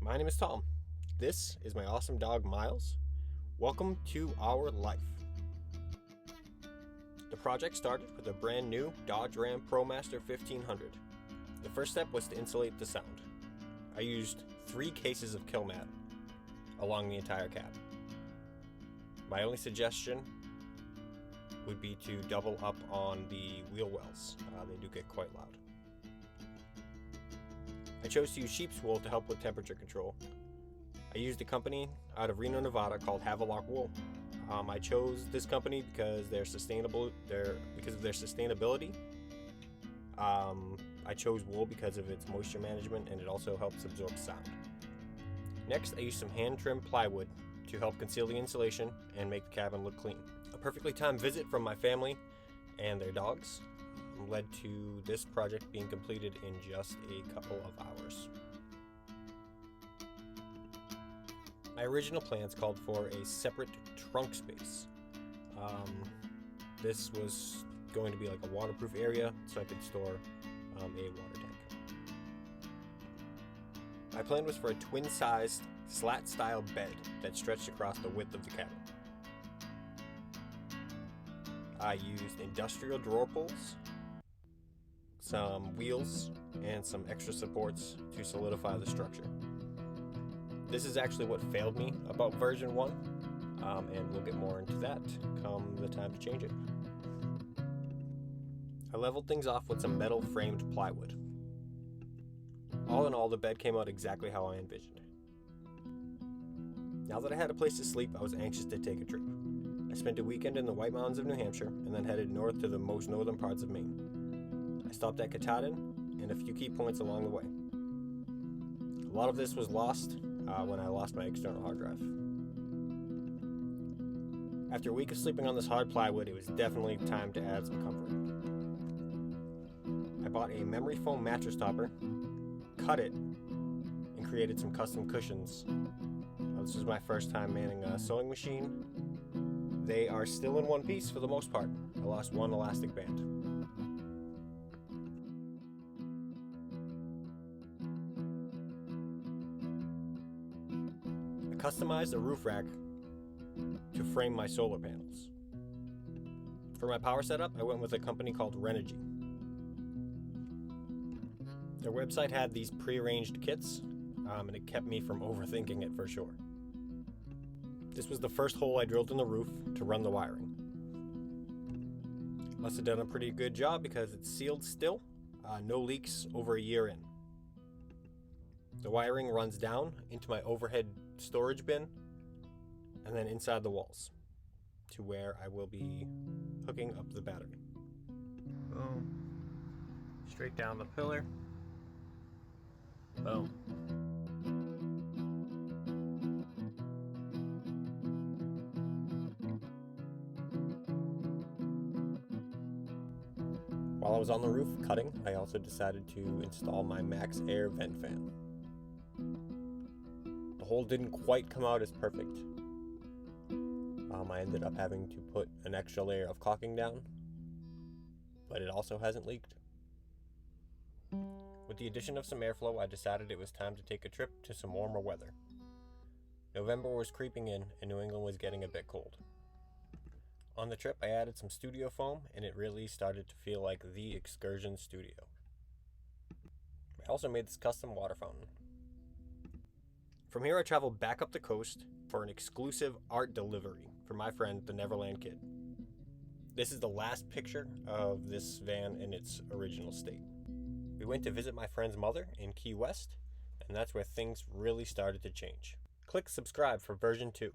My name is Tom. This is my awesome dog, Miles. Welcome to our life. The project started with a brand new Dodge Ram ProMaster 1500. The first step was to insulate the sound. I used 3 cases of Kilmat along the entire cab. My only suggestion would be to double up on the wheel wells. They do get quite loud. I chose to use sheep's wool to help with temperature control. I used a company out of Reno, Nevada called Havelock Wool. I chose this company because they're sustainable. Because of their sustainability. I chose wool because of its moisture management, and it also helps absorb sound. Next, I used some hand-trimmed plywood to help conceal the insulation and make the cabin look clean. A perfectly timed visit from my family and their dogs led to this project being completed in just a couple of hours. My original plans called for a separate trunk space. This was going to be like a waterproof area so I could store a water tank. My plan was for a twin-sized slat-style bed that stretched across the width of the cabin. I used industrial drawer pulls, some wheels, and some extra supports to solidify the structure. This is actually what failed me about version 1, and we'll get more into that come the time to change it. I leveled things off with some metal framed plywood. All in all, the bed came out exactly how I envisioned. Now that I had a place to sleep, I was anxious to take a trip. I spent a weekend in the White Mountains of New Hampshire and then headed north to the most northern parts of Maine. I stopped at Katahdin and a few key points along the way. A lot of this was lost when I lost my external hard drive. After a week of sleeping on this hard plywood, it was definitely time to add some comfort. I bought a memory foam mattress topper, cut it, and created some custom cushions. This was my first time manning a sewing machine. They are still in one piece for the most part. I lost one elastic band. I customized a roof rack to frame my solar panels. For my power setup, I went with a company called Renogy. Their website had these pre-arranged kits, and it kept me from overthinking it for sure. This was the first hole I drilled in the roof to run the wiring. Must have done a pretty good job because it's sealed still, no leaks over a year in. The wiring runs down into my overhead storage bin and then inside the walls to where I will be hooking up the battery. Boom. Straight down the pillar. Boom. While I was on the roof cutting, I also decided to install my Max Air vent fan. The hole didn't quite come out as perfect. I ended up having to put an extra layer of caulking down, but it also hasn't leaked. With the addition of some airflow, I decided it was time to take a trip to some warmer weather. November was creeping in, and New England was getting a bit cold. On the trip, I added some studio foam, and it really started to feel like the excursion studio. I also made this custom water fountain. From here, I traveled back up the coast for an exclusive art delivery for my friend, the Neverland Kid. This is the last picture of this van in its original state. We went to visit my friend's mother in Key West, and that's where things really started to change. Click subscribe for version 2.